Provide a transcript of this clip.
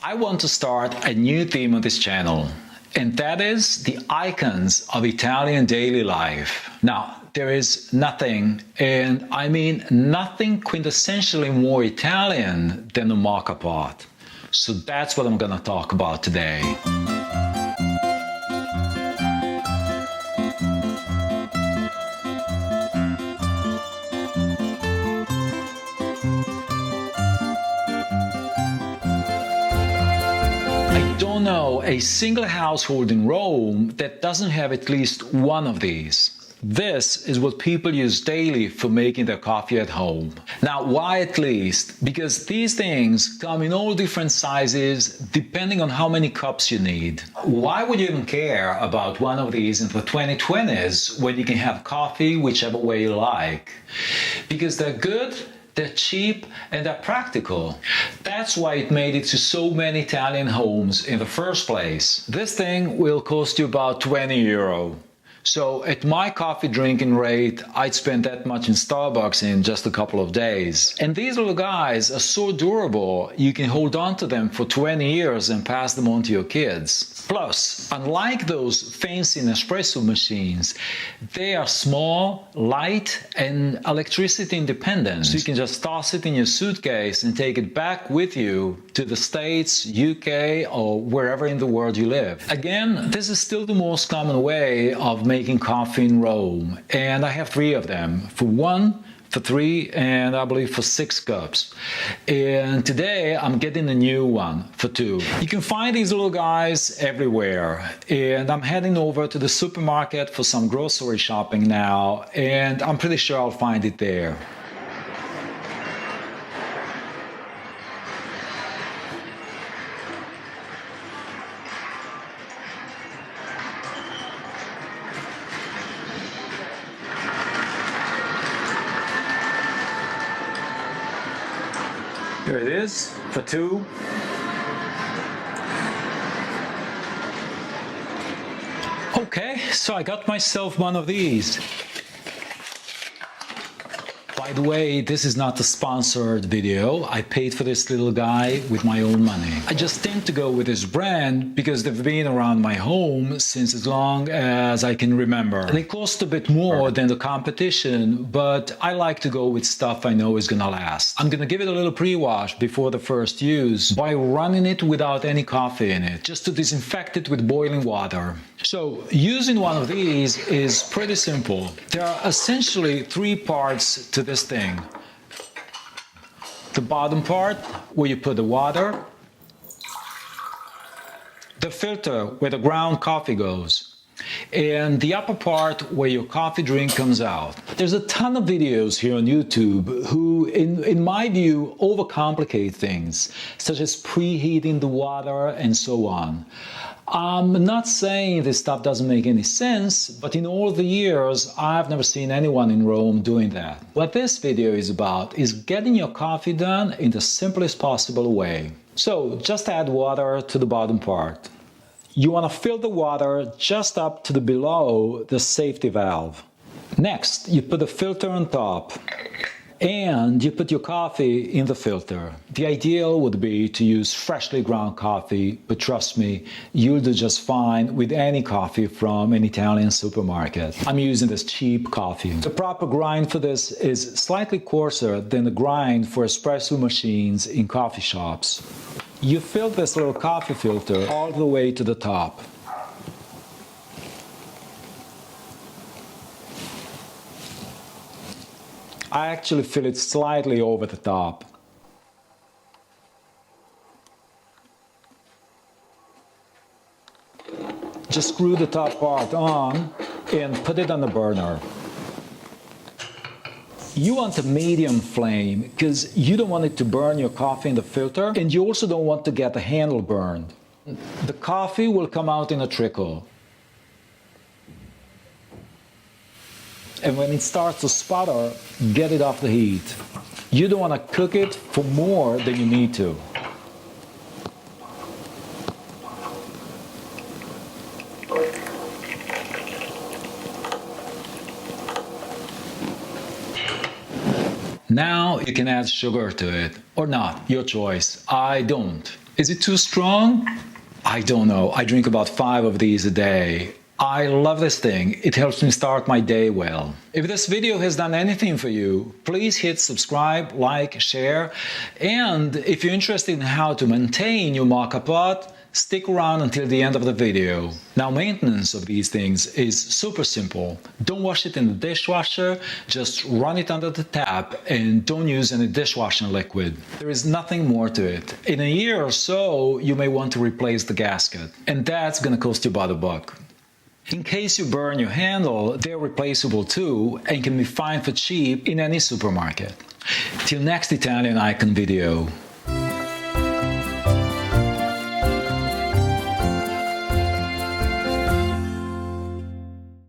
I want to start a new theme on this channel, and that is the icons of Italian daily life. Now, there is nothing, and I mean nothing quintessentially more Italian than the Moka pot. So that's what I'm gonna talk about today. I don't know a single household in Rome that doesn't have at least one of these. This is what people use daily for making their coffee at home. Now, why at least? Because these things come in all different sizes depending on how many cups you need. Why would you even care about one of these in the 2020s when you can have coffee whichever way you like? Because they're good, they're cheap, and they're practical. That's why it made it to so many Italian homes in the first place. This thing will cost you about 20 euro. So at my coffee drinking rate, I'd spend that much in Starbucks in just a couple of days. And these little guys are so durable, you can hold on to them for 20 years and pass them on to your kids. Plus, unlike those fancy Nespresso machines, they are small, light, and electricity independent. So you can just toss it in your suitcase and take it back with you to the States, UK, or wherever in the world you live. Again, this is still the most common way of making coffee in Rome, and I have 3 of them, for 1, for 3, and I believe for 6 cups. And today I'm getting a new one for 2. You can find these little guys everywhere, and I'm heading over to the supermarket for some grocery shopping now, and I'm pretty sure I'll find it there. Here it is, for 2. Okay, so I got myself one of these. By the way, this is not a sponsored video. I paid for this little guy with my own money. I just tend to go with this brand because they've been around my home since as long as I can remember. They cost a bit more than the competition, but I like to go with stuff I know is gonna last. I'm gonna give it a little pre-wash before the first use by running it without any coffee in it, just to disinfect it with boiling water. So using one of these is pretty simple. There are essentially 3 parts to this thing. The bottom part, where you put the water. The filter, where the ground coffee goes. And the upper part, where your coffee drink comes out. There's a ton of videos here on YouTube who, in my view, overcomplicate things, such as preheating the water and so on. I'm not saying this stuff doesn't make any sense, but in all the years, I've never seen anyone in Rome doing that. What this video is about is getting your coffee done in the simplest possible way. So just add water to the bottom part. You want to fill the water just up to below the safety valve. Next, you put a filter on top. And you put your coffee in the filter. The ideal would be to use freshly ground coffee, but trust me, you'll do just fine with any coffee from an Italian supermarket. I'm using this cheap coffee. The proper grind for this is slightly coarser than the grind for espresso machines in coffee shops. You fill this little coffee filter all the way to the top. I actually fill it slightly over the top. Just screw the top part on and put it on the burner. You want a medium flame because you don't want it to burn your coffee in the filter, and you also don't want to get the handle burned. The coffee will come out in a trickle. And when it starts to sputter, get it off the heat. You don't want to cook it for more than you need to. Now you can add sugar to it, or not, your choice. I don't. Is it too strong? I don't know. I drink about 5 of these a day. I love this thing. It helps me start my day well. If this video has done anything for you, please hit subscribe, like, share. And if you're interested in how to maintain your Moka pot, stick around until the end of the video. Now, maintenance of these things is super simple. Don't wash it in the dishwasher, just run it under the tap and don't use any dishwashing liquid. There is nothing more to it. In a year or so, you may want to replace the gasket, and that's gonna cost you about $1. In case you burn your handle, they're replaceable too and can be found for cheap in any supermarket. Till next Italian Icon video.